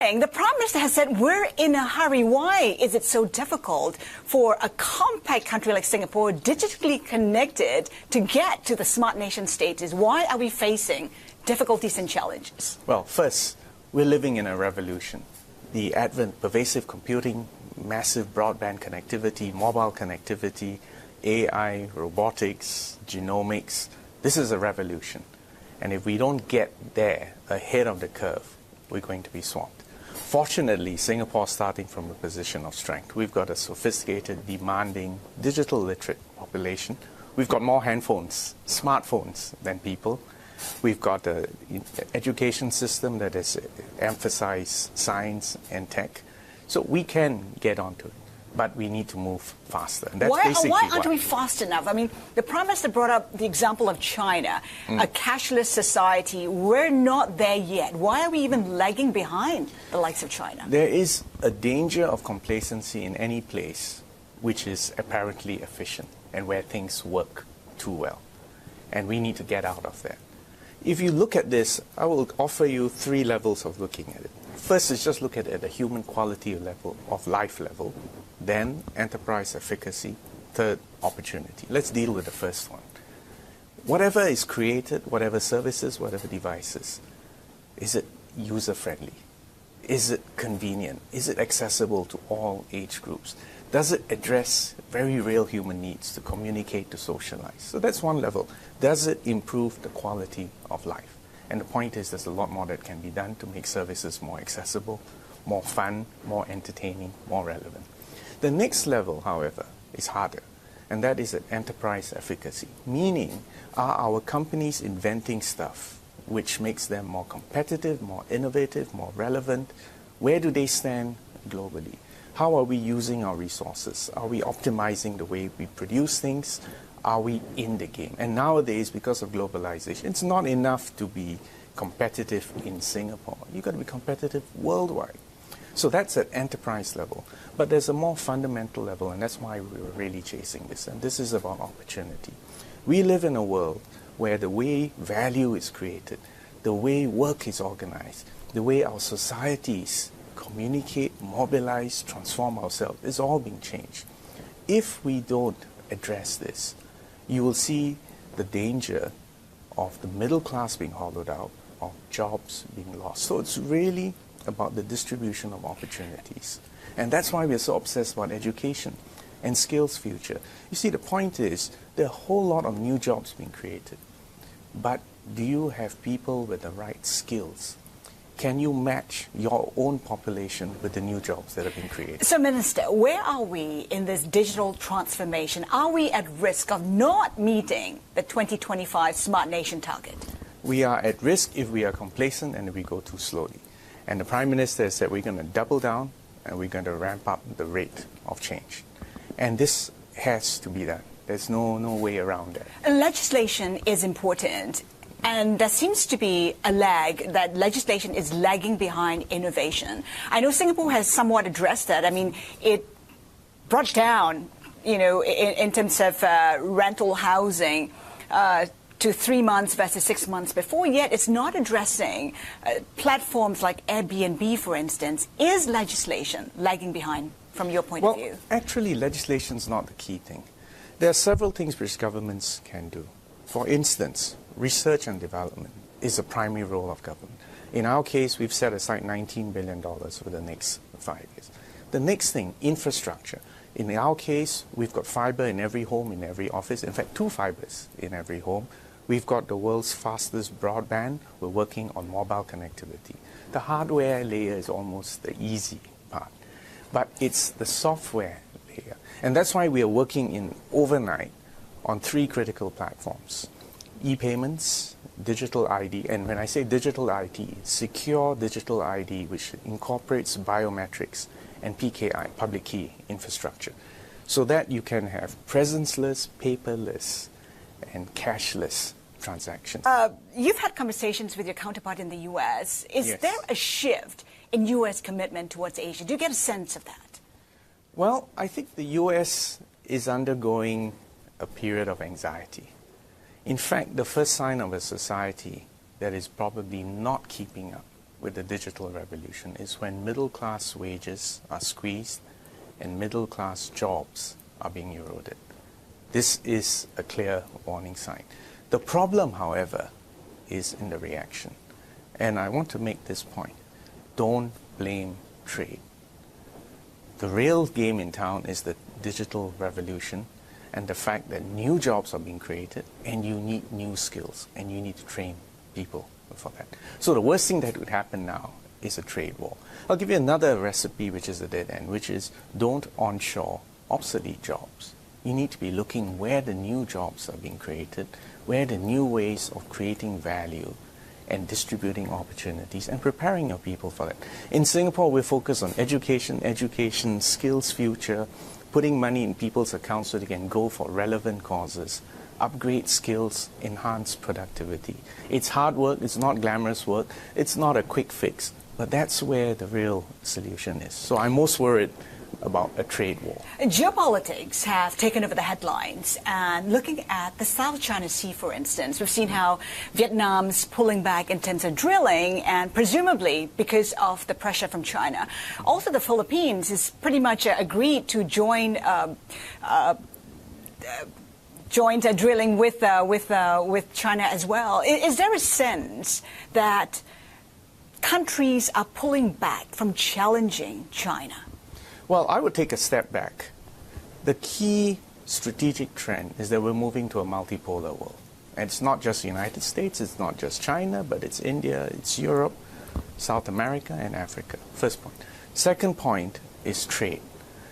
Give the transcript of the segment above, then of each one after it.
morning, the Prime Minister has said we're in a hurry. Why is it so difficult for a compact country like Singapore, digitally connected, to get to the smart nation status? Why are we facing difficulties and challenges? Well, first, we're living in a revolution. The advent, pervasive computing, massive broadband connectivity, mobile connectivity, AI, robotics, genomics, this is a revolution. And if we don't get there ahead of the curve, we're going to be swamped. Fortunately, Singapore's starting from a position of strength. We've got a sophisticated, demanding, digital literate population. We've got more handphones, smartphones than people. We've got an education system that has emphasized science and tech. So we can get onto it, but we need to move faster. And that's why aren't we fast enough? I mean, the Prime Minister brought up the example of China, a cashless society. We're not there yet. Why are we even lagging behind the likes of China? There is a danger of complacency in any place which is apparently efficient and where things work too well. And we need to get out of that. If you look at this, I will offer you 3 levels of looking at it. First is just look at it at a human quality level, of life level, then enterprise efficacy, third, opportunity. Let's deal with the first one. Whatever is created, whatever services, whatever devices, is it user-friendly? Is it convenient? Is it accessible to all age groups? Does it address very real human needs to communicate, to socialize? So that's one level. Does it improve the quality of life? And the point is there's a lot more that can be done to make services more accessible, more fun, more entertaining, more relevant. The next level, however, is harder, and that is at enterprise efficacy, meaning are our companies inventing stuff which makes them more competitive, more innovative, more relevant? Where do they stand globally? How are we using our resources? Are we optimizing the way we produce things? Are we in the game? And nowadays, because of globalization, it's not enough to be competitive in Singapore. You've got to be competitive worldwide. So that's at enterprise level. But there's a more fundamental level, and that's why we're really chasing this. And this is about opportunity. We live in a world where the way value is created, the way work is organized, the way our societies communicate, mobilize, transform ourselves is all being changed. If we don't address this, you will see the danger of the middle class being hollowed out, of jobs being lost. So it's really about the distribution of opportunities. And that's why we're so obsessed about education and skills future. You see, the point is, there are a whole lot of new jobs being created. But do you have people with the right skills? Can you match your own population with the new jobs that are being created? So, Minister, where are we in this digital transformation? Are we at risk of not meeting the 2025 Smart Nation target? We are at risk if we are complacent and if we go too slowly. And the Prime Minister has said we're going to double down and we're going to ramp up the rate of change. And this has to be done. There's no way around that. Legislation is important. And there seems to be a lag, that legislation is lagging behind innovation. I know Singapore has somewhat addressed that. I mean, it brought down, in terms of rental housing to 3 months versus 6 months before, yet it's not addressing platforms like Airbnb, for instance. Is legislation lagging behind from your point of view? Well, actually, legislation is not the key thing. There are several things which governments can do. For instance, research and development is a primary role of government. In our case, we've set aside $19 billion for the next 5 years. The next thing, infrastructure. In our case, we've got fiber in every home, in every office. In fact, 2 fibers in every home. We've got the world's fastest broadband. We're working on mobile connectivity. The hardware layer is almost the easy part, but it's the software layer. And that's why we are working in overnight on 3 critical platforms: e-payments, digital ID, and when I say digital ID, secure digital ID, which incorporates biometrics, and PKI, public key infrastructure, so that you can have presence-less, paperless, and cashless transactions. You've had conversations with your counterpart in the U.S. Is Yes. there a shift in U.S. commitment towards Asia? Do you get a sense of that? Well, I think the U.S. is undergoing a period of anxiety. In fact, the first sign of a society that is probably not keeping up with the digital revolution is when middle-class wages are squeezed and middle-class jobs are being eroded. This is a clear warning sign. The problem, however, is in the reaction. And I want to make this point. Don't blame trade. The real game in town is the digital revolution and the fact that new jobs are being created and you need new skills and you need to train people for that. So the worst thing that would happen now is a trade war. I'll give you another recipe which is a dead end, which is don't onshore obsolete jobs. You need to be looking where the new jobs are being created, where the new ways of creating value and distributing opportunities and preparing your people for that. In Singapore, we're focused on education, skills future, putting money in people's accounts so they can go for relevant causes, upgrade skills, enhance productivity. It's hard work, it's not glamorous work, it's not a quick fix, but that's where the real solution is. So I'm most worried about a trade war. Geopolitics have taken over the headlines, and looking at the South China Sea, for instance, we've seen how Vietnam's pulling back intensive drilling, and presumably because of the pressure from China. Also, the Philippines is pretty much agreed to join drilling with China as well. Is there a sense that countries are pulling back from challenging China? Well, I would take a step back. The key strategic trend is that we're moving to a multipolar world. And it's not just the United States, it's not just China, but it's India, it's Europe, South America, and Africa. First point. Second point is trade.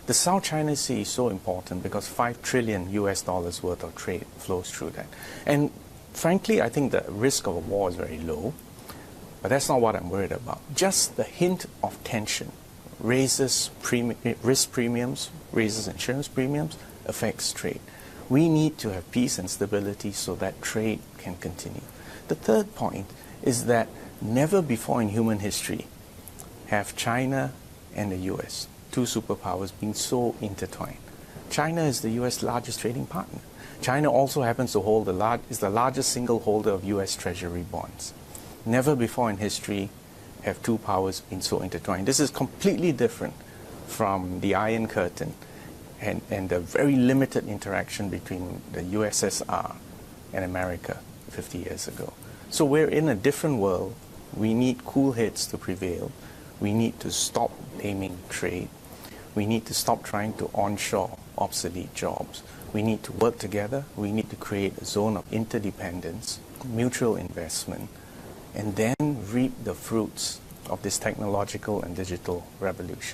The South China Sea is so important because $5 trillion worth of trade flows through that. And frankly, I think the risk of a war is very low, but that's not what I'm worried about. Just the hint of tension raises risk premiums, raises insurance premiums, affects trade. We need to have peace and stability so that trade can continue. The third point is that never before in human history have China and the US, two superpowers, been so intertwined. China is the US largest trading partner. China also happens to hold is the largest single holder of US Treasury bonds. Never before in history have two powers been so intertwined. This is completely different from the Iron Curtain and the very limited interaction between the USSR and America 50 years ago. So we're in a different world. We need cool heads to prevail. We need to stop blaming trade. We need to stop trying to onshore obsolete jobs. We need to work together. We need to create a zone of interdependence, mutual investment, and then reap the fruits of this technological and digital revolution.